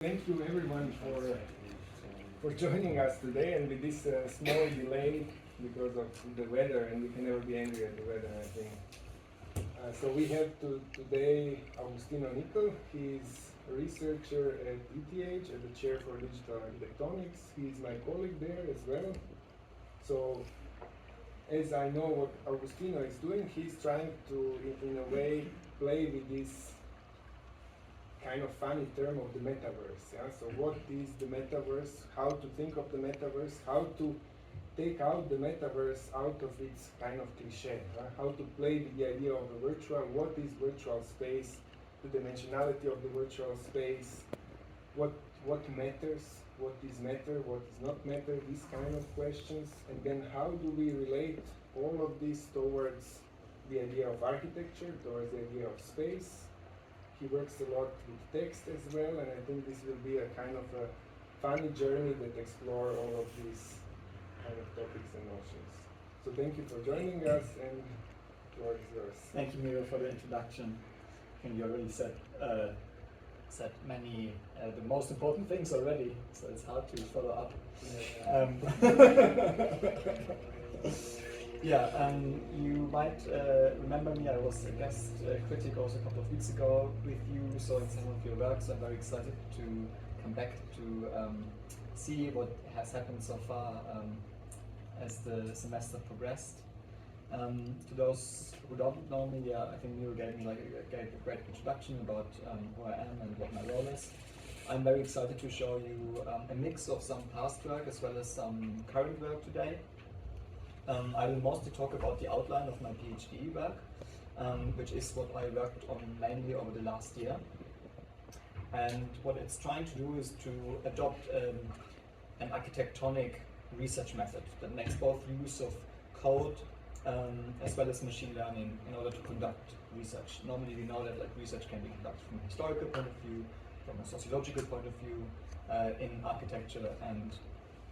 Thank you everyone for joining us today, and with this small delay because of the weather, and we can never be angry at the weather, I think. So we have today Agostino Nickl. He's a researcher at ETH as the Chair for Digital Architectonics. He's my colleague there as well. So as I know what Agostino is doing, he's trying to, in a way, play with this kind of funny term of the metaverse. Yeah? So what is the metaverse, how to think of the metaverse, how to take out the metaverse out of its kind of cliche, right? How to play with the idea of the virtual, what is virtual space, the dimensionality of the virtual space, what matters, what is matter, what is not matter, these kind of questions, and then how do we relate all of this towards the idea of architecture, towards the idea of space. He works a lot with text as well, and I think this will be a kind of a funny journey that explore all of these kind of topics and notions. So thank you for joining us, and the floor is yours. Thank you, Miro, for the introduction. I think you already said many the most important things already, so it's hard to follow up. You might remember me. I was a guest critic also a couple of weeks ago with you, saw some of your work, so I'm very excited to come back to see what has happened so far as the semester progressed. To those who don't know me, I think Miro gave me a great introduction about who I am and what my role is. I'm very excited to show you a mix of some past work as well as some current work today. I will mostly talk about the outline of my PhD work, which is what I worked on mainly over the last year. And what it's trying to do is to adopt an architectonic research method that makes both use of code as well as machine learning in order to conduct research. Normally we know that research can be conducted from a historical point of view, from a sociological point of view, in architecture, and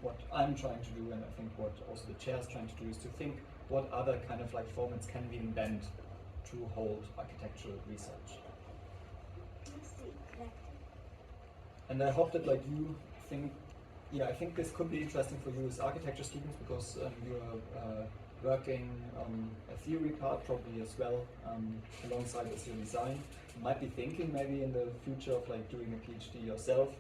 what I'm trying to do, and I think what also the chair is trying to do, is to think what other kind of formats can we invent to hold architectural research. And I hope that you think, I think this could be interesting for you as architecture students, because you're working on a theory part probably as well, alongside as your design. You might be thinking maybe in the future of doing a PhD yourself.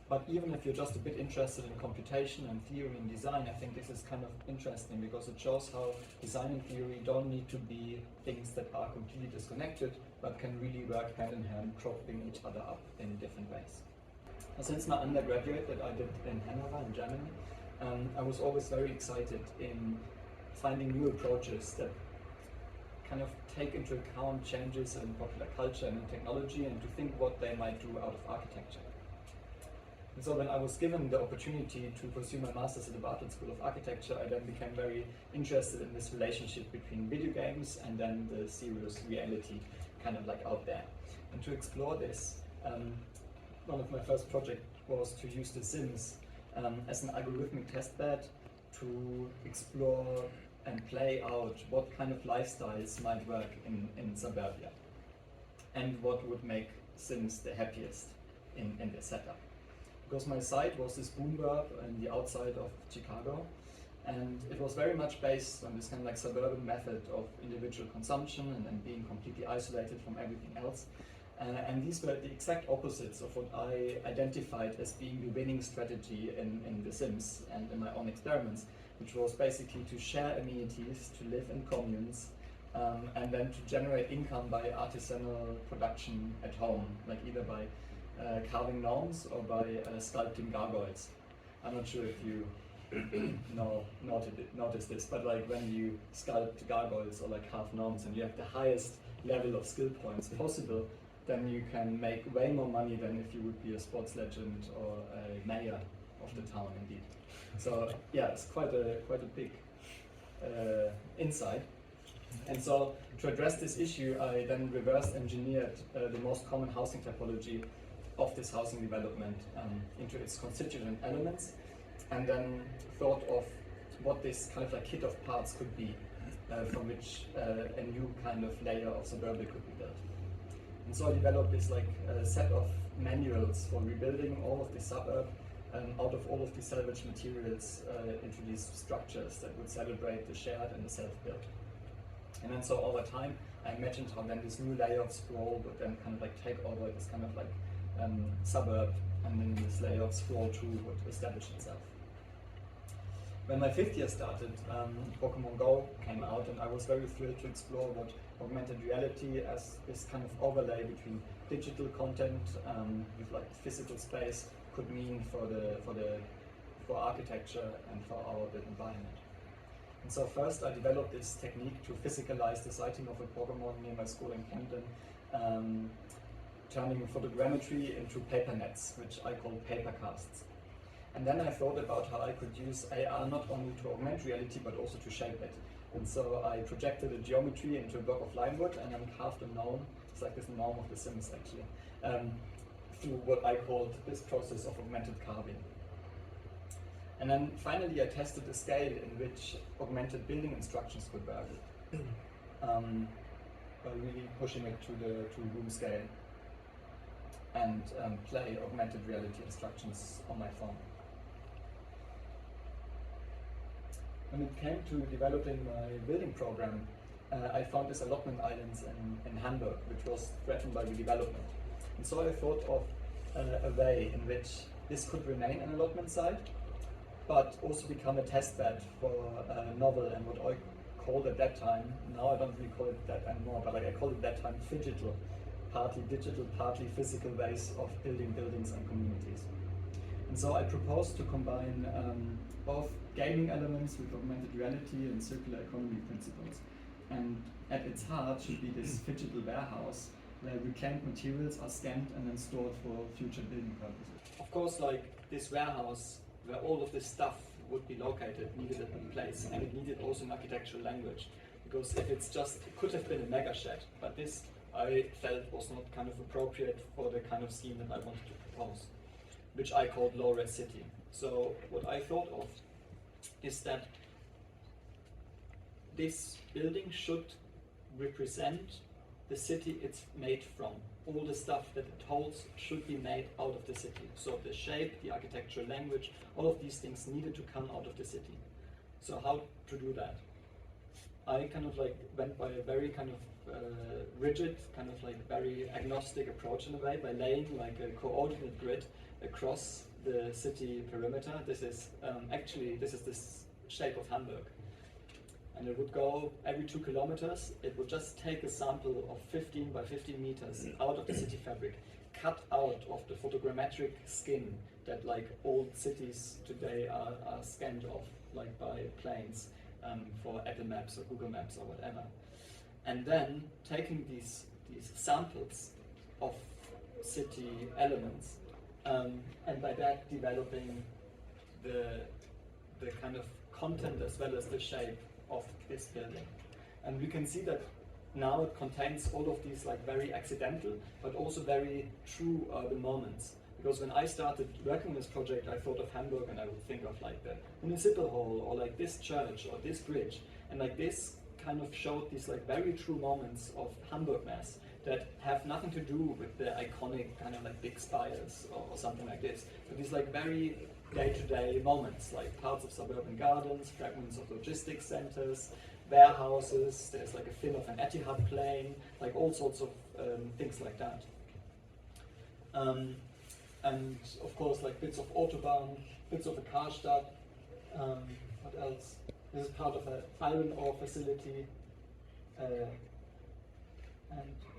But even if you're just a bit interested in computation and theory and design, I think this is kind of interesting because it shows how design and theory don't need to be things that are completely disconnected, but can really work hand in hand, propping each other up in different ways. And since my undergraduate that I did in Hanover in Germany, I was always very excited in finding new approaches that kind of take into account changes in popular culture and in technology, and to think what they might do out of architecture. And so when I was given the opportunity to pursue my master's at the Bartlett School of Architecture, I then became very interested in this relationship between video games and then the serious reality kind of out there. And to explore this, one of my first projects was to use The Sims as an algorithmic testbed to explore and play out what kind of lifestyles might work in suburbia, and what would make Sims the happiest in their setup. Because my site was this boomburb in the outside of Chicago, and it was very much based on this kind of suburban method of individual consumption and being completely isolated from everything else. And these were the exact opposites of what I identified as being the winning strategy in The Sims and in my own experiments, which was basically to share amenities, to live in communes, and then to generate income by artisanal production at home, either by carving gnomes or by sculpting gargoyles. I'm not sure if you noticed this, but when you sculpt gargoyles or carve gnomes and you have the highest level of skill points possible, then you can make way more money than if you would be a sports legend or a mayor of the town, indeed. So yeah, it's quite a big insight. And so to address this issue, I then reverse engineered the most common housing typology of this housing development into its constituent elements, and then thought of what this kind of kit of parts could be, from which a new kind of layer of suburbia could be built. And so I developed this set of manuals for rebuilding all of the suburb out of all of the salvaged materials into these structures that would celebrate the shared and the self-built. And then so over time, I imagined how then this new layer of sprawl would then kind of like take over this kind of like suburb, and then this layer of sprawl 2 would establish itself. When my 5th year started, Pokemon Go came out, and I was very thrilled to explore what augmented reality as this kind of overlay between digital content with like physical space could mean for architecture and for our built environment. And so first I developed this technique to physicalize the sighting of a Pokemon near my school in Camden, turning photogrammetry into paper nets, which I call paper casts. And then I thought about how I could use AR not only to augment reality but also to shape it. And so I projected a geometry into a block of limewood and then carved a gnome. It's like this gnome of The Sims actually, through what I called this process of augmented carving. And then finally I tested the scale in which augmented building instructions could work, by really pushing it to room scale and play augmented reality instructions on my phone. When it came to developing my building program, I found this allotment islands in Hamburg, which was threatened by redevelopment. And so I thought of a way in which this could remain an allotment site, but also become a test bed for a novel and what I called at that time, now I don't really call it that anymore, but like I called it at that time phygital, partly digital, partly physical ways of building buildings and communities. And so I proposed to combine both gaming elements with augmented reality and circular economy principles. And at its heart should be this phygital warehouse where reclaimed materials are scanned and then stored for future building purposes. Of course, like this warehouse where all of this stuff would be located needed a place, and it needed also an architectural language. Because if it's just, it could have been a mega shed, but this I felt was not kind of appropriate for the kind of scheme that I wanted to propose, which I called low-res city. So what I thought of is that this building should represent the city it's made from. All the stuff that it holds should be made out of the city. So the shape, the architectural language, all of these things needed to come out of the city. So how to do that? I kind of like went by a very kind of rigid, kind of like very agnostic approach in a way, by laying like a coordinate grid across the city perimeter. This is this shape of Hamburg. And it would go every 2 kilometers. It would just take a sample of 15 by 15 meters out of the city fabric, cut out of the photogrammetric skin that like old cities today are scanned off like by planes for Apple Maps or Google Maps or whatever. And then taking these samples of city elements and by that developing the kind of content as well as the shape of this building. And we can see that now it contains all of these like very accidental but also very true urban moments. Because when I started working on this project, I thought of Hamburg and I would think of like the municipal hall or like this church or this bridge. And like this kind of showed these like very true moments of Hamburg-ness that have nothing to do with the iconic kind of like big spires or something like this. But these like very day-to-day moments, like parts of suburban gardens, fragments of logistics centers, warehouses, there's like a fin of an Etihad plane, like all sorts of things like that. And of course, like bits of Autobahn, bits of a Karstadt, what else? This is part of an iron ore facility,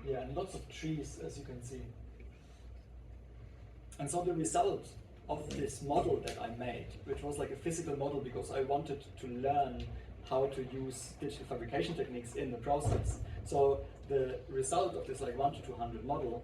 and lots of trees, as you can see. And so the result of this model that I made, which was like a physical model because I wanted to learn how to use digital fabrication techniques in the process. So the result of this like 1 to 200 model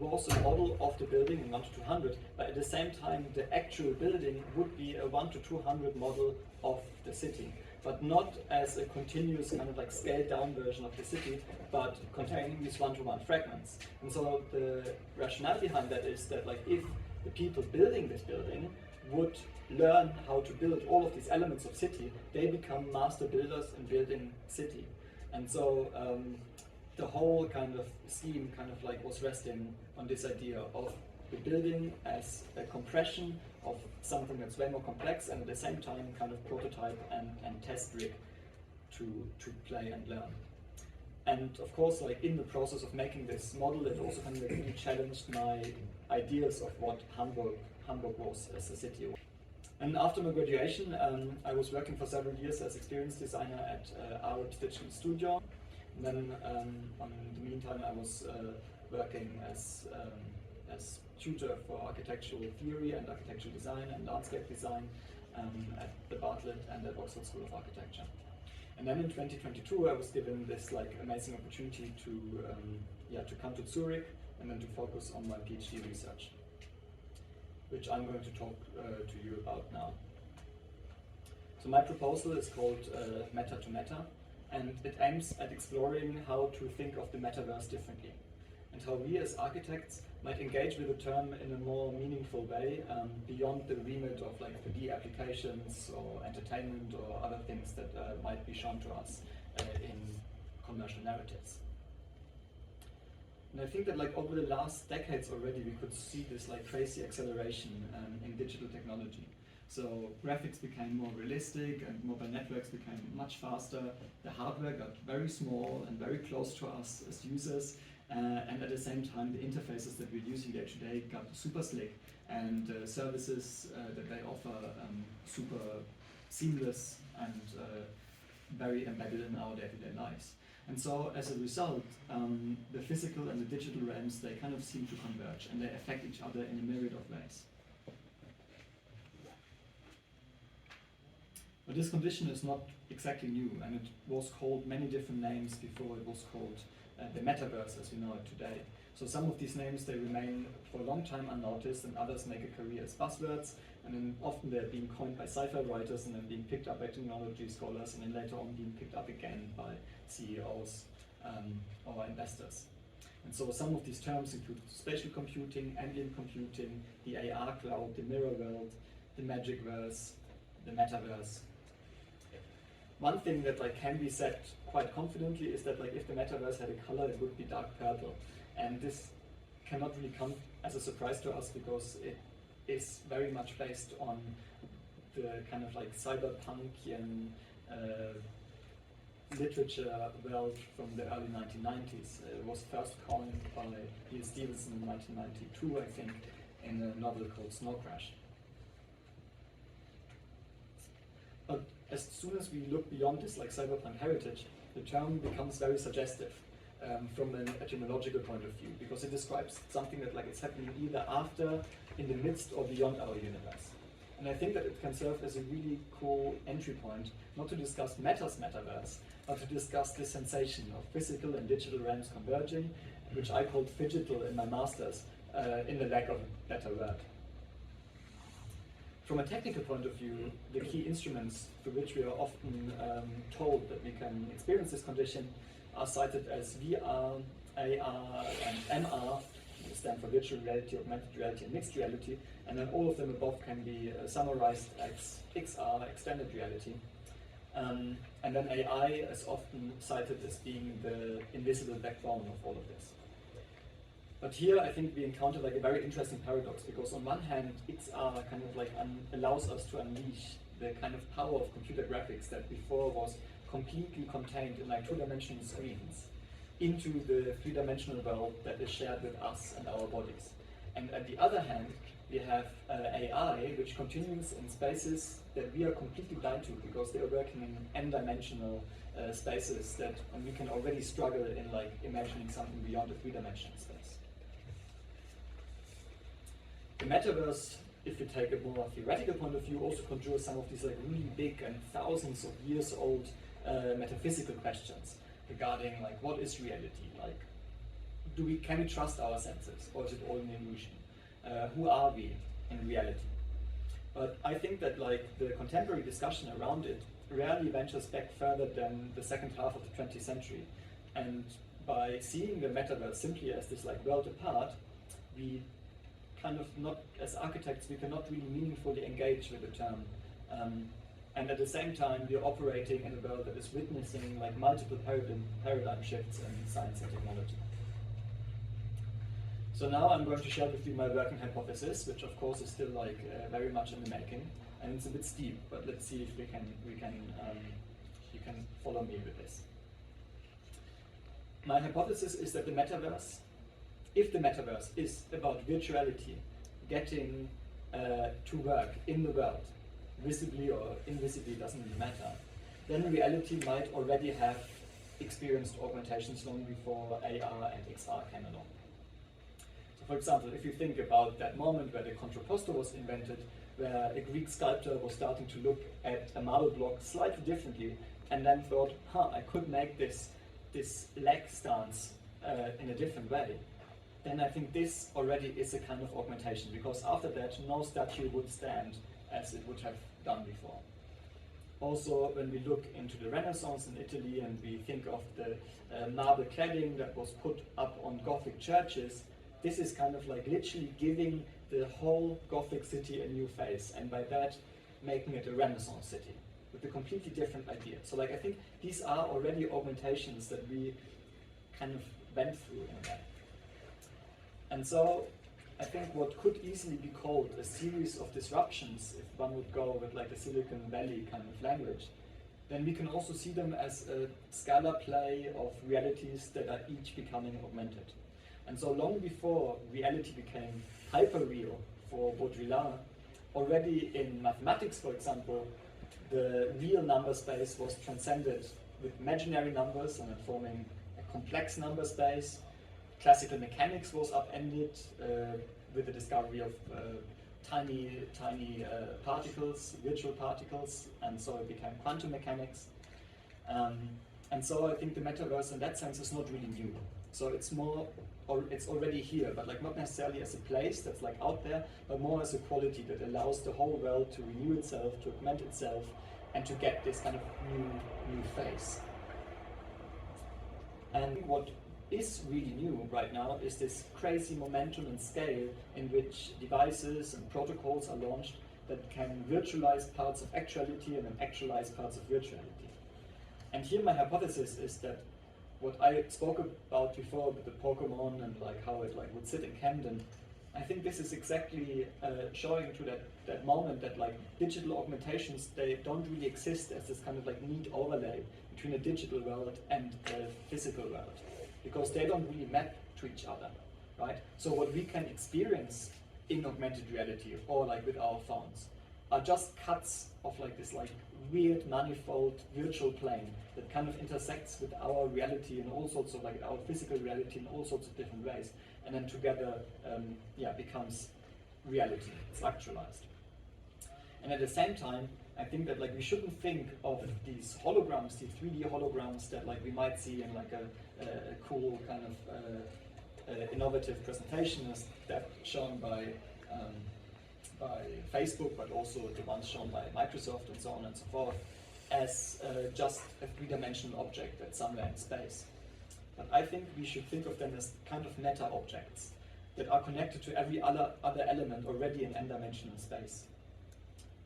was a model of the building in 1 to 200, but at the same time the actual building would be a 1 to 200 model of the city, but not as a continuous kind of like scaled down version of the city, but containing these 1-to-1 fragments. And so the rationale behind that is that like if the people building this building would learn how to build all of these elements of city, they become master builders in building city. And so the whole kind of scheme kind of like was resting on this idea of the building as a compression of something that's way more complex, and at the same time kind of prototype and test rig to play and learn. And of course, like in the process of making this model, it also kind of like really challenged my ideas of what Hamburg was as a city. And after my graduation, I was working for several years as experience designer at Arup Digital Studio. And then, in the meantime, I was working as tutor for architectural theory and architectural design and landscape design at the Bartlett and at Bartlett School of Architecture. And then in 2022, I was given this like amazing opportunity to come to Zurich and then to focus on my PhD research, which I'm going to talk to you about now. So my proposal is called Meta to Meta, and it aims at exploring how to think of the metaverse differently, and how we as architects might engage with the term in a more meaningful way beyond the remit of like 3D applications or entertainment or other things that might be shown to us in commercial narratives. And I think that like over the last decades already we could see this like crazy acceleration in digital technology. So graphics became more realistic and mobile networks became much faster. The hardware got very small and very close to us as users. And at the same time, the interfaces that we're using day to day got super slick, and services that they offer super seamless and very embedded in our day-to-day lives. And so, as a result, the physical and the digital realms, they kind of seem to converge, and they affect each other in a myriad of ways. But this condition is not exactly new, and it was called many different names before it was called the metaverse as we know it today. So some of these names, they remain for a long time unnoticed, and others make a career as buzzwords, and then often they're being coined by sci-fi writers and then being picked up by technology scholars, and then later on being picked up again by CEOs or investors. And so some of these terms include spatial computing, ambient computing, the AR cloud, the mirror world, the magicverse, the metaverse. One thing that like can be said quite confidently is that like if the metaverse had a color, it would be dark purple, and this cannot really come as a surprise to us because it is very much based on the kind of like cyberpunkian literature world from the early 1990s. It was first coined by E.T. Stevenson in 1992, I think, in a novel called Snow Crash. But as soon as we look beyond this like cyberpunk heritage, the term becomes very suggestive from an etymological point of view, because it describes something that like is happening either after, in the midst, or beyond our universe. And I think that it can serve as a really cool entry point, not to discuss Meta's metaverse, but to discuss this sensation of physical and digital realms converging, which I called phygital in my master's, in the lack of a better word. From a technical point of view, the key instruments through which we are often told that we can experience this condition are cited as VR, AR, and MR, which stand for virtual reality, augmented reality, and mixed reality, and then all of them above can be summarized as XR, extended reality. And then AI is often cited as being the invisible backbone of all of this. But here I think we encounter like a very interesting paradox, because on one hand XR kind of like allows us to unleash the kind of power of computer graphics that before was completely contained in like two-dimensional screens into the three-dimensional world that is shared with us and our bodies. And at the other hand, we have AI, which continues in spaces that we are completely blind to, because they are working in n-dimensional spaces that, and we can already struggle in like imagining something beyond a three-dimensional space. The metaverse, if you take a more theoretical point of view, also conjures some of these like really big and thousands of years old metaphysical questions regarding like what is reality, like can we trust our senses, or is it all an illusion? Who are we in reality? But I think that like the contemporary discussion around it rarely ventures back further than the second half of the 20th century, and by seeing the metaverse simply as this like world apart, we kind of not, as architects, we cannot really meaningfully engage with the term And at the same time, we're operating in a world that is witnessing like multiple paradigm shifts in science and technology. So now I'm going to share with you my working hypothesis, which of course is still like very much in the making, and it's a bit steep, but let's see if you can follow me with this. My hypothesis is that the metaverse, if the metaverse is about virtuality, getting to work in the world, visibly or invisibly, doesn't really matter, then reality might already have experienced augmentations long before AR and XR came along. So for example, if you think about that moment where the contrapposto was invented, where a Greek sculptor was starting to look at a marble block slightly differently, and then thought, I could make this leg stance in a different way, then I think this already is a kind of augmentation, because after that, no statue would stand as it would have done before. Also, when we look into the Renaissance in Italy and we think of the marble cladding that was put up on Gothic churches, this is kind of like literally giving the whole Gothic city a new face, and by that making it a Renaissance city with a completely different idea. So like I think these are already augmentations that we kind of went through in a way. And so I think what could easily be called a series of disruptions, if one would go with like a Silicon Valley kind of language, then we can also see them as a scalar play of realities that are each becoming augmented. And so long before reality became hyper-real for Baudrillard, already in mathematics, for example, the real number space was transcended with imaginary numbers and forming a complex number space. Classical mechanics was upended with the discovery of tiny particles, virtual particles, and so it became quantum mechanics. And so I think the metaverse in that sense is not really new. So it's more, or it's already here, but like not necessarily as a place that's like out there, but more as a quality that allows the whole world to renew itself, to augment itself, and to get this kind of new face. And what is really new right now is this crazy momentum and scale in which devices and protocols are launched that can virtualize parts of actuality and then actualize parts of virtuality. And here my hypothesis is that what I spoke about before with the Pokemon and like how it like would sit in Camden, I think this is exactly showing to that moment that like digital augmentations, they don't really exist as this kind of like neat overlay between a digital world and a physical world, because they don't really map to each other, right? So what we can experience in augmented reality or like with our phones are just cuts of like this like weird manifold virtual plane that kind of intersects with our reality in all sorts of like our physical reality in all sorts of different ways, and then together becomes reality. It's actualized. And at the same time, I think that like we shouldn't think of these holograms, these 3D holograms that like we might see in like a cool kind of innovative presentation as that shown by Facebook, but also the ones shown by Microsoft and so on and so forth, as just a three-dimensional object that's somewhere in space. But I think we should think of them as kind of meta-objects that are connected to every other element already in n-dimensional space.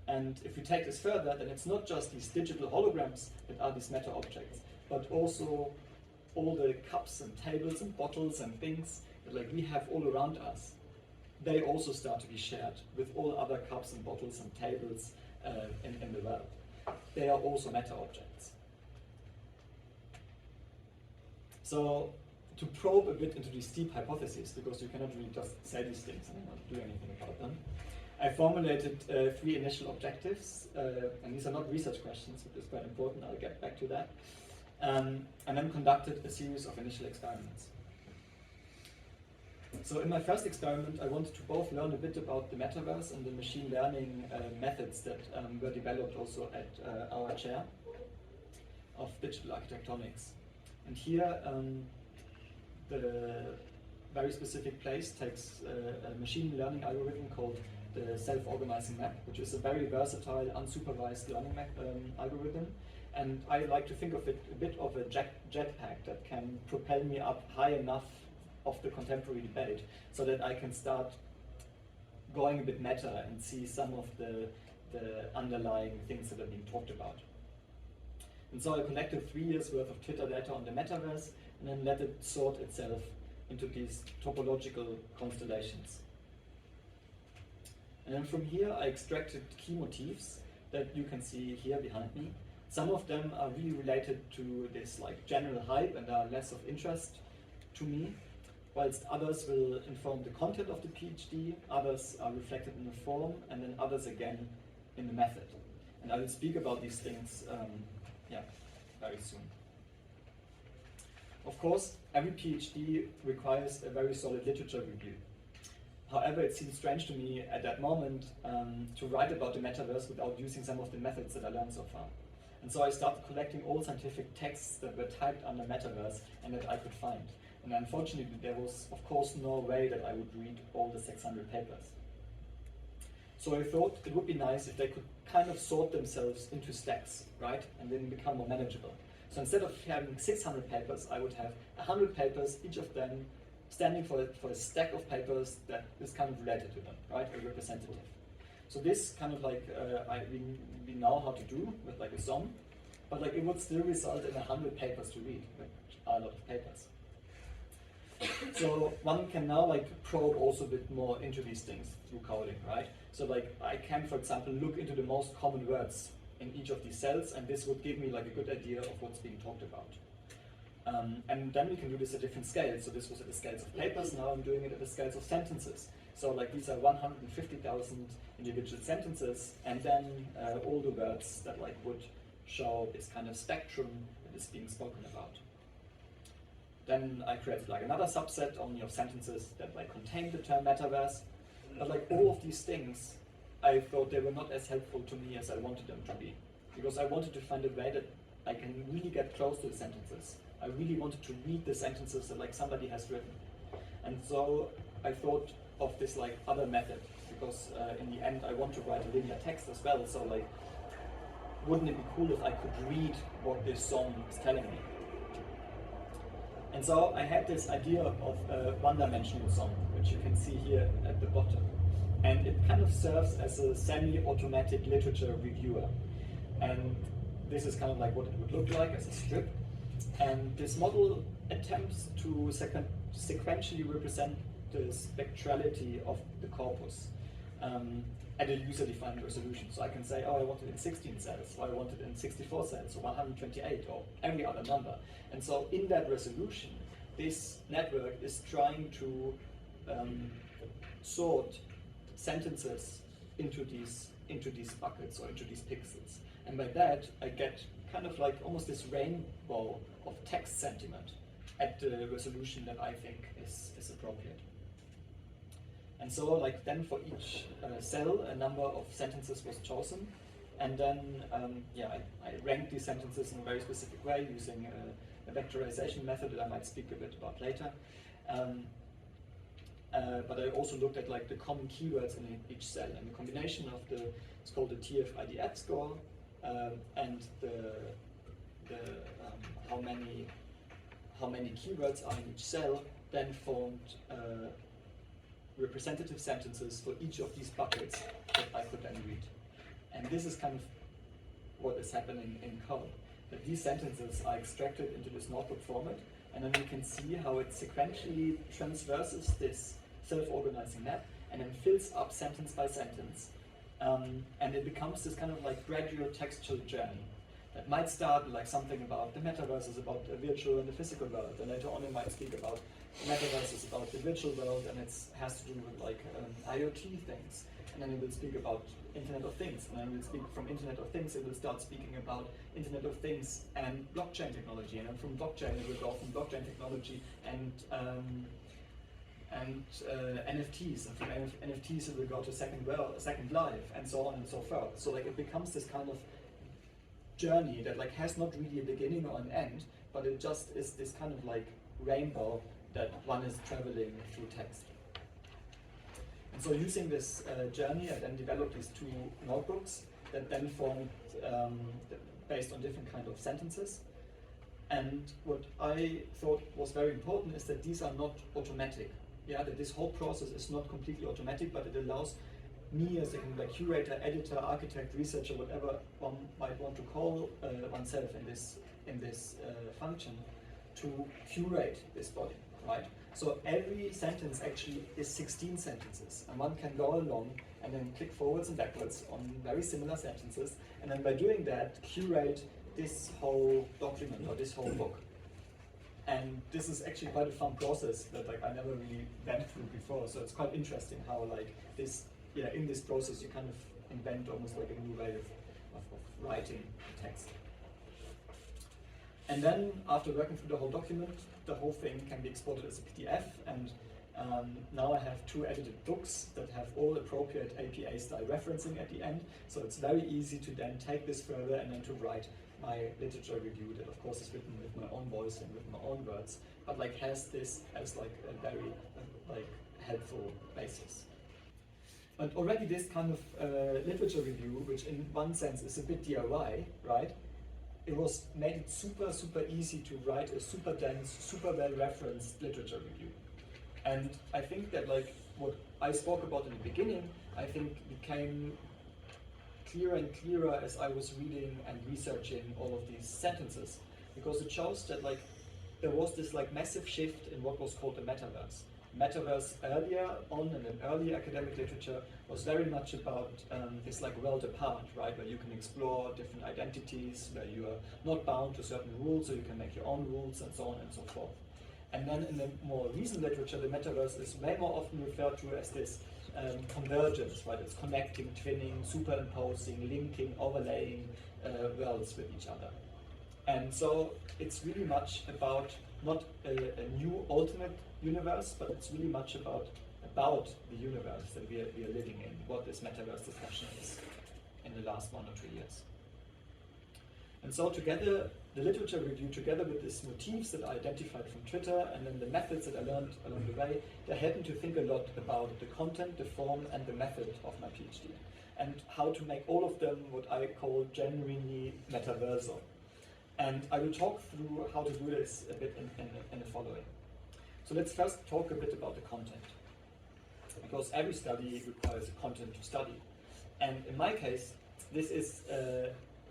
And if we take this further, then it's not just these digital holograms that are these meta-objects, but also all the cups and tables and bottles and things that like we have all around us. They also start to be shared with all other cups and bottles and tables in the world. They are also meta-objects. So to probe a bit into these deep hypotheses, because you cannot really just say these things and not do anything about them, I formulated 3 initial objectives, and these are not research questions, which is quite important, I'll get back to that, and then conducted a series of initial experiments. So in my first experiment, I wanted to both learn a bit about the metaverse and the machine learning methods that were developed also at our Chair of Digital Architectonics. And here, the very specific place takes a machine learning algorithm called the self-organizing map, which is a very versatile, unsupervised learning algorithm. And I like to think of it a bit of a jetpack that can propel me up high enough of the contemporary debate so that I can start going a bit meta and see some of the the underlying things that are being talked about. And so I collected 3 years worth of Twitter data on the metaverse and then let it sort itself into these topological constellations. And then from here I extracted key motifs that you can see here behind me. Some of them are really related to this like general hype and are less of interest to me, whilst others will inform the content of the PhD, others are reflected in the form, and then others again in the method. And I will speak about these things very soon. Of course, every PhD requires a very solid literature review. However, it seemed strange to me at that moment to write about the metaverse without using some of the methods that I learned so far. And so I started collecting all scientific texts that were typed under metaverse and that I could find. And unfortunately, there was, of course, no way that I would read all the 600 papers. So I thought it would be nice if they could kind of sort themselves into stacks, right? And then become more manageable. So instead of having 600 papers, I would have 100 papers, each of them standing for a stack of papers that is kind of related to them, right? A representative. So this kind of like, we know how to do with like a SOM, but like it would still result in 100 papers to read, which are a lot of papers. So one can now like probe also a bit more into these things through coding, right? So like I can, for example, look into the most common words in each of these cells, and this would give me like a good idea of what's being talked about. And then we can do this at different scales. So this was at the scales of papers, now I'm doing it at the scales of sentences. So like these are 150,000 individual sentences, and then all the words that like would show this kind of spectrum that is being spoken about. Then I created like another subset only of sentences that like contain the term metaverse. But like all of these things, I thought they were not as helpful to me as I wanted them to be. Because I wanted to find a way that I can really get close to the sentences. I really wanted to read the sentences that like somebody has written. And so I thought of this like other method, because in the end I want to write a linear text as well. So like, wouldn't it be cool if I could read what this song is telling me? And so I had this idea of a one-dimensional song, which you can see here at the bottom. And it kind of serves as a semi-automatic literature reviewer. And this is kind of like what it would look like as a strip. And this model attempts to sequentially represent the spectrality of the corpus at a user-defined resolution. So I can say, oh, I want it in 16 cells, or I want it in 64 cells, or 128, or every other number. And so in that resolution, this network is trying to sort sentences into these buckets or into these pixels. And by that, I get kind of like almost this rainbow of text sentiment at the resolution that I think is appropriate. And so like then for each cell, a number of sentences was chosen. And then, I ranked these sentences in a very specific way using a vectorization method that I might speak a bit about later. But I also looked at like the common keywords in each cell, and the combination of it's called the TF-IDF score, and how many keywords are in each cell, then formed representative sentences for each of these buckets that I could then read. And this is kind of what is happening in code. That these sentences are extracted into this notebook format, and then you can see how it sequentially transverses this self-organizing map and then fills up sentence by sentence. And it becomes this kind of like gradual textual journey that might start like something about the metaverse is about the virtual and the physical world, and later on it might speak about the metaverse is about the virtual world and it has to do with like IoT things, and then it will speak about Internet of Things, and then it will speak from Internet of Things, it will start speaking about Internet of Things and blockchain technology, and then from blockchain it will go from blockchain technology and NFTs, and from NFTs it will go to Second Life, and so on and so forth. So like it becomes this kind of journey that like has not really a beginning or an end, but it just is this kind of like rainbow that one is traveling through text. And so using this journey, I then developed these two notebooks that then formed based on different kind of sentences. And what I thought was very important is that these are not automatic. Yeah, that this whole process is not completely automatic, but it allows me as a kind of like curator, editor, architect, researcher, whatever one might want to call oneself in this function, to curate this body, right? So every sentence actually is 16 sentences, and one can go along and then click forwards and backwards on very similar sentences, and then by doing that, curate this whole document or this whole book. And this is actually quite a fun process that like I never really went through before. So it's quite interesting how like this, in this process you kind of invent almost like a new way of writing text. And then after working through the whole document, the whole thing can be exported as a PDF. And now I have 2 edited books that have all appropriate APA-style referencing at the end. So it's very easy to then take this further and then to write my literature review that of course is written with my own voice and with my own words, but like has this as like a very like helpful basis. But already this kind of literature review, which in one sense is a bit DIY, right? It was made it super easy to write a super dense, super well referenced literature review. And I think that like what I spoke about in the beginning, I think became clearer and clearer as I was reading and researching all of these sentences, because it shows that like there was this like massive shift in what was called the metaverse. Metaverse earlier on in an early academic literature was very much about this like world apart, right, where you can explore different identities, where you are not bound to certain rules, so you can make your own rules and so on and so forth. And then in the more recent literature, the metaverse is way more often referred to as this convergence, right? It's connecting, twinning, superimposing, linking, overlaying worlds with each other. And so it's really much about not a new ultimate universe, but it's really much about the universe that we are living in, what this metaverse discussion is in the last 1 or 2 years. And so together, the literature review, together with these motifs that I identified from Twitter, and then the methods that I learned along the way, they helped me to think a lot about the content, the form, and the method of my PhD, and how to make all of them what I call genuinely metaversal. And I will talk through how to do this a bit in the following. So let's first talk a bit about the content, because every study requires a content to study. And in my case, this is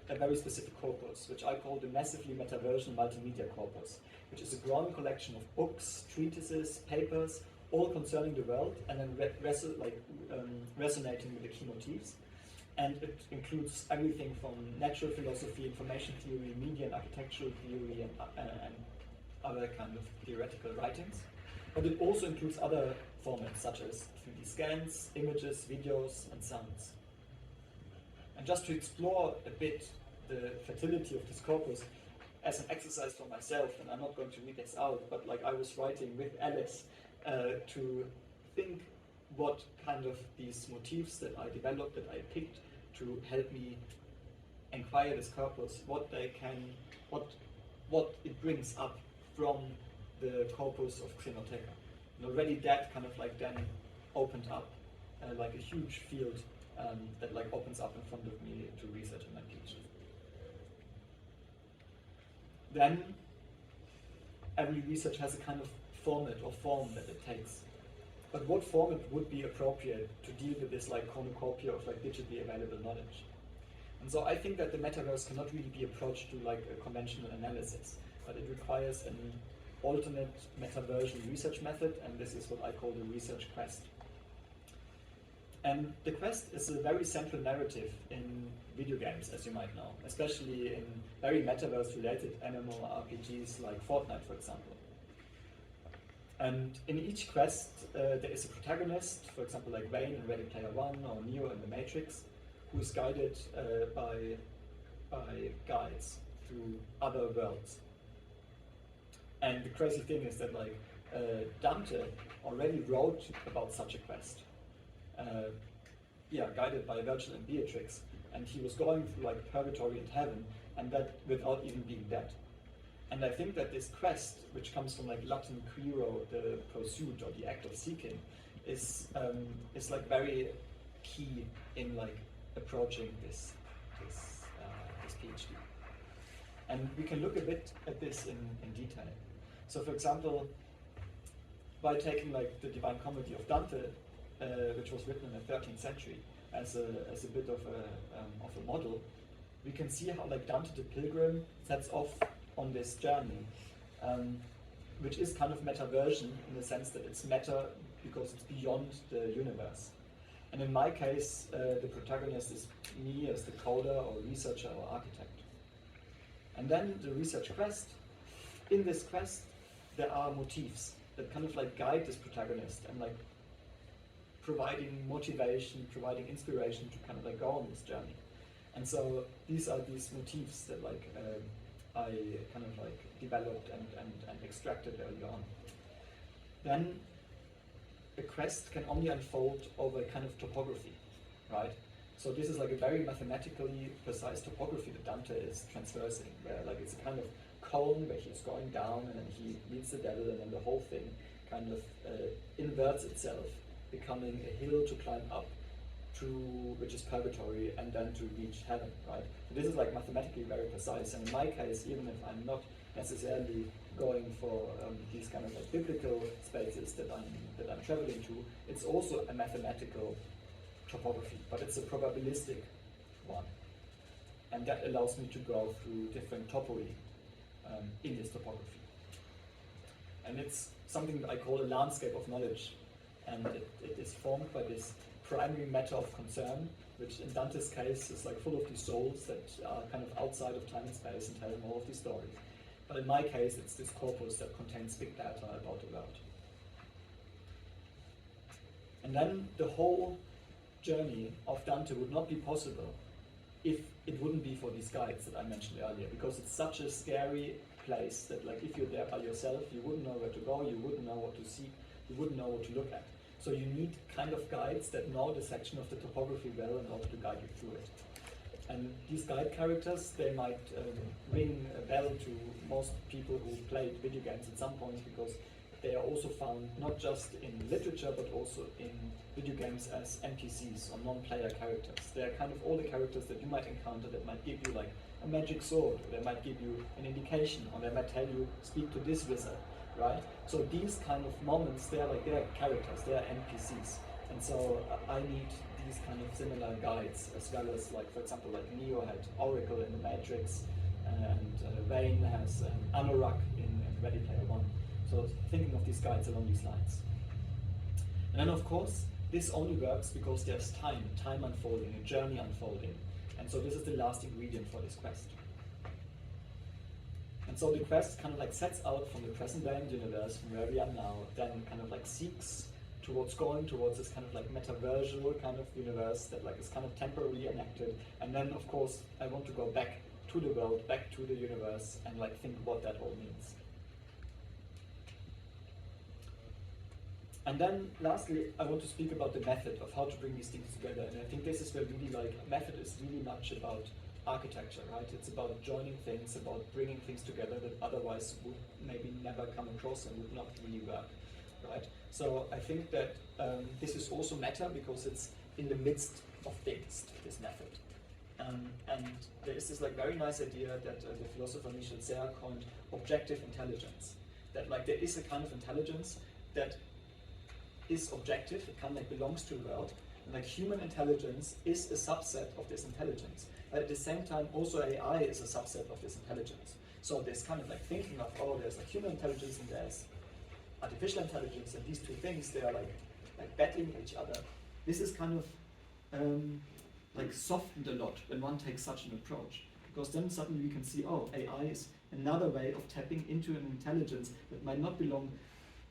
a very specific corpus, which I call the Massively Metaversion Multimedia Corpus, which is a growing collection of books, treatises, papers, all concerning the world, and then resonating with the key motifs. And it includes everything from natural philosophy, information theory, media and architectural theory, and other kind of theoretical writings. But it also includes other formats such as 3D scans, images, videos, and sounds. And just to explore a bit the fertility of this corpus as an exercise for myself, and I'm not going to read this out, but like I was writing with Alice to think what kind of these motifs that I developed, that I picked to help me inquire this corpus, what it brings up from the corpus of Xenoteca. And already that kind of like then opened up like a huge field that like opens up in front of me to research in my PhD. Then every research has a kind of format or form that it takes. But what format would be appropriate to deal with this like cornucopia of like digitally available knowledge? And so I think that the metaverse cannot really be approached to like a conventional analysis, but it requires an alternate metaversion research method, and this is what I call the research quest. And the quest is a very central narrative in video games, as you might know, especially in very metaverse-related MMORPGs like Fortnite, for example. And in each quest, there is a protagonist, for example, like Wayne in Ready Player One or Neo in The Matrix, who is guided by guides through other worlds. And the crazy thing is that like Dante already wrote about such a quest, guided by Virgil and Beatrix, and he was going through like purgatory and heaven, and that without even being dead. And I think that this quest, which comes from like Latin quiro, the pursuit or the act of seeking, is like very key in like approaching this PhD. And we can look a bit at this in detail. So for example, by taking like the Divine Comedy of Dante, which was written in the 13th century, as a bit of a model, we can see how like Dante the Pilgrim sets off on this journey, which is kind of metaversion in the sense that it's meta because it's beyond the universe. And in my case, the protagonist is me as the coder or researcher or architect. And then the research quest. In this quest, there are motifs that kind of like guide this protagonist and like providing motivation, providing inspiration to kind of like go on this journey. And so these are these motifs that like I kind of like developed and extracted early on. Then a quest can only unfold over a kind of topography, right? So this is like a very mathematically precise topography that Dante is traversing, where like it's a kind of cone where he's going down and then he meets the devil and then the whole thing kind of inverts itself, becoming a hill to climb up to, which is purgatory, and then to reach heaven, right? So this is like mathematically very precise, and in my case, even if I'm not necessarily going for these kind of like biblical spaces that I'm traveling to, it's also a mathematical topography, but it's a probabilistic one, and that allows me to go through different topoi in this topography. And it's something that I call a landscape of knowledge, and it is formed by this primary matter of concern, which in Dante's case is like full of these souls that are kind of outside of time and space and telling all of these stories. But in my case, it's this corpus that contains big data about the world. And then the whole journey of Dante would not be possible if it wouldn't be for these guides that I mentioned earlier, because it's such a scary place that like if you're there by yourself, you wouldn't know where to go, you wouldn't know what to seek, you wouldn't know what to look at. So you need kind of guides that know the section of the topography well in order to guide you through it. And these guide characters, they might ring a bell to most people who played video games at some point, because they are also found not just in literature but also in video games as NPCs or non-player characters. They are kind of all the characters that you might encounter that might give you like a magic sword, or they might give you an indication, or they might tell you, speak to this wizard, right? So these kind of moments, they're characters, they're NPCs. And so I need these kind of similar guides, as well as like, for example, like Neo had Oracle in the Matrix, and Wayne has Anorak in Ready Player One. So thinking of these guides along these lines. And then of course, this only works because there's time unfolding, a journey unfolding. And so this is the last ingredient for this quest. And so the quest kind of like sets out from the present day universe, from where we are now, then kind of like seeks towards going towards this kind of like metaversal kind of universe that like is kind of temporarily enacted. And then of course I want to go back to the world, back to the universe, and like think what that all means. And then lastly, I want to speak about the method of how to bring these things together. And I think this is where really like method is really much about architecture, right? It's about joining things, about bringing things together that otherwise would maybe never come across and would not really work, right? So I think that this is also meta because it's in the midst of things, this method. And there is this like very nice idea that the philosopher Michel Serres coined objective intelligence. That like there is a kind of intelligence that is objective, it kind of like belongs to the world. And like human intelligence is a subset of this intelligence. But at the same time, also AI is a subset of this intelligence. So there's kind of like thinking of, oh, there's like human intelligence and there's artificial intelligence, and these two things, they are like battling each other. This is kind of like softened a lot when one takes such an approach. Because then suddenly we can see, oh, AI is another way of tapping into an intelligence that might not belong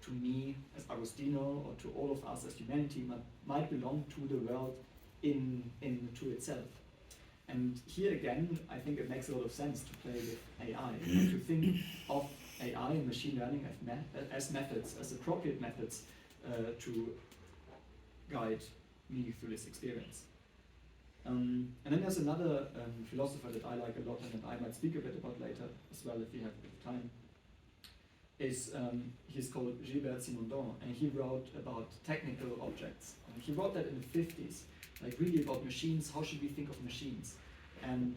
to me as Agostino or to all of us as humanity, but might belong to the world to itself. And here again, I think it makes a lot of sense to play with AI, to think of AI and machine learning as methods, as appropriate methods to guide me through this experience. And then there's another philosopher that I like a lot and that I might speak a bit about later as well if we have a bit of time. He's called Gilbert Simondon, and he wrote about technical objects. And he wrote that in the 50s, like really about machines, how should we think of machines? And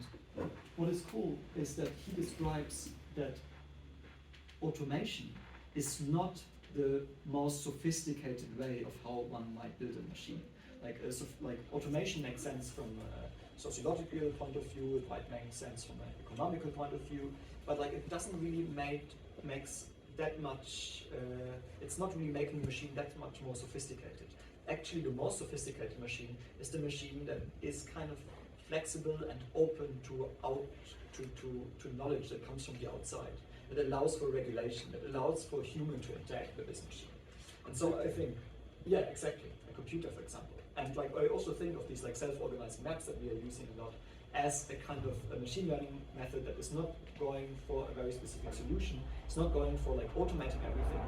what is cool is that he describes that automation is not the most sophisticated way of how one might build a machine. Like automation makes sense from a sociological point of view, it might make sense from an economical point of view, but like it doesn't really makes that much, it's not really making the machine that much more sophisticated. Actually, the most sophisticated machine is the machine that is kind of flexible and open to knowledge that comes from the outside. That allows for regulation, that allows for human to interact with this machine. And so I think, yeah, exactly, a computer, for example. And like I also think of these like self-organizing maps that we are using a lot as a kind of a machine learning method that is not going for a very specific solution. It's not going for like automating everything,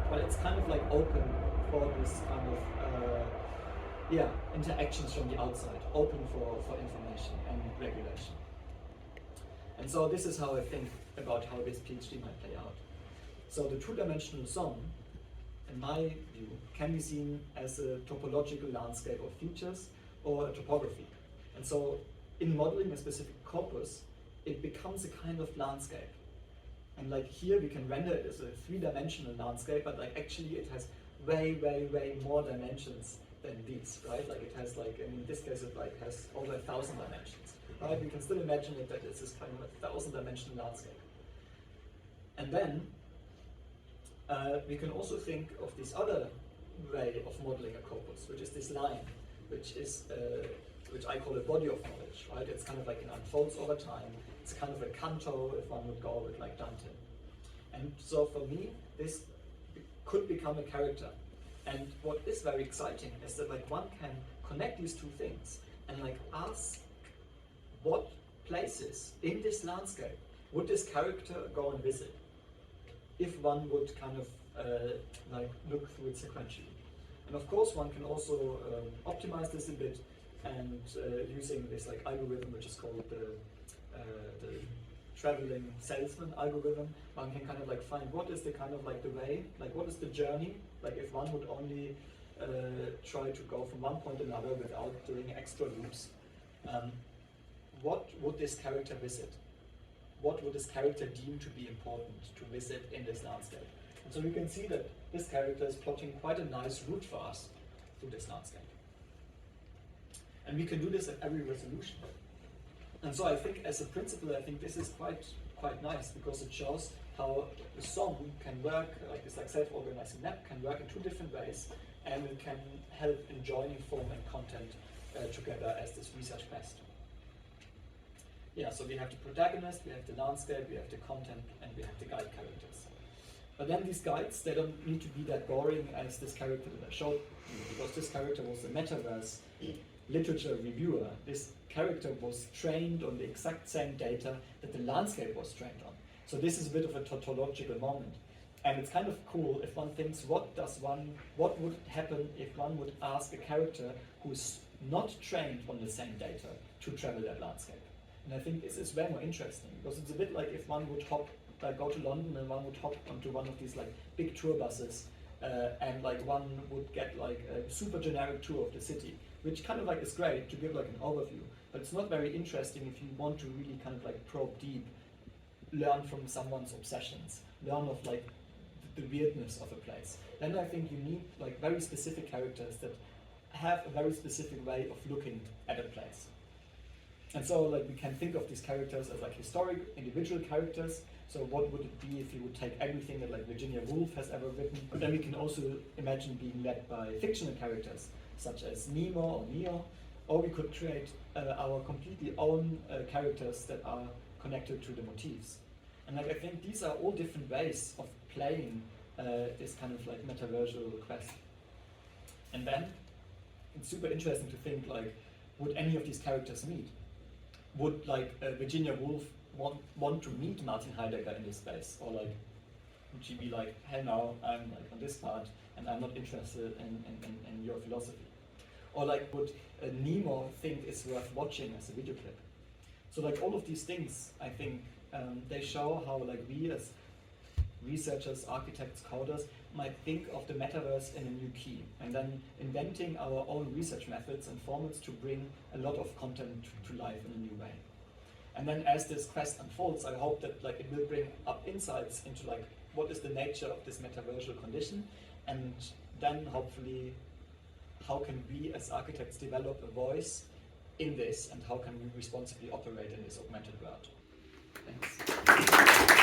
but it's kind of like open for this kind of interactions from the outside, open for information and regulation. And so this is how I think about how this PhD might play out. So the two-dimensional zone, in my view, can be seen as a topological landscape of features or a topography. And so in modeling a specific corpus, it becomes a kind of landscape. And like here we can render it as a three-dimensional landscape, but like actually it has way, way, way more dimensions than these, right? Like it has like, in this case it like has over 1,000 dimensions, right? We can still imagine it that this is kind of a 1,000-dimensional landscape. And then we can also think of this other way of modeling a corpus, which is this line, which I call a body of knowledge, right? It's kind of like it unfolds over time. It's kind of a canto if one would go with like Dante. And so for me, this could become a character. And what is very exciting is that like one can connect these two things and like ask what places in this landscape would this character go and visit if one would kind of like look through it sequentially. And of course one can also optimize this a bit and using this like algorithm which is called the traveling salesman algorithm, one can kind of like find what is the kind of like the way, like what is the journey, like if one would only try to go from one point to another without doing extra loops, what would this character visit? What would this character deem to be important to visit in this landscape? And so we can see that this character is plotting quite a nice route for us through this landscape. And we can do this at every resolution. And so I think as a principle, I think this is quite nice because it shows how the song can work, like this like self-organizing map can work in two different ways, and it can help in joining form and content together as this research quest. Yeah, so we have the protagonist, we have the landscape, we have the content, and we have the guide characters. But then these guides, they don't need to be that boring as this character that I showed you, because this character was a Metaverse literature reviewer. This character was trained on the exact same data that the landscape was trained on. So this is a bit of a tautological moment. And it's kind of cool if one thinks, what would happen if one would ask a character who's not trained on the same data to travel that landscape? And I think this is very more interesting because it's a bit like if one would go to London and one would hop onto one of these like big tour buses and like one would get like a super generic tour of the city, which kind of like is great to give like an overview, but it's not very interesting if you want to really kind of like probe deep, learn from someone's obsessions, learn of like the weirdness of a place. Then I think you need like very specific characters that have a very specific way of looking at a place. And so like we can think of these characters as like historic individual characters. So what would it be if you would take everything that like Virginia Woolf has ever written? But then we can also imagine being led by fictional characters such as Nemo or Neo, or we could create our completely own characters that are connected to the motifs. And like I think these are all different ways of playing this kind of like metaversal quest. And then it's super interesting to think like, would any of these characters meet? Would like Virginia Woolf want to meet Martin Heidegger in this space, or like would she be like, hey no, I'm like on this part and I'm not interested in your philosophy? Or like would Nemo think it's worth watching as a video clip? So like all of these things, I think they show how like we as researchers, architects, coders might think of the metaverse in a new key, and then inventing our own research methods and formats to bring a lot of content to life in a new way. And then as this quest unfolds, I hope that like it will bring up insights into like what is the nature of this metaversal condition, and then hopefully how can we as architects develop a voice in this, and how can we responsibly operate in this augmented world. Thanks.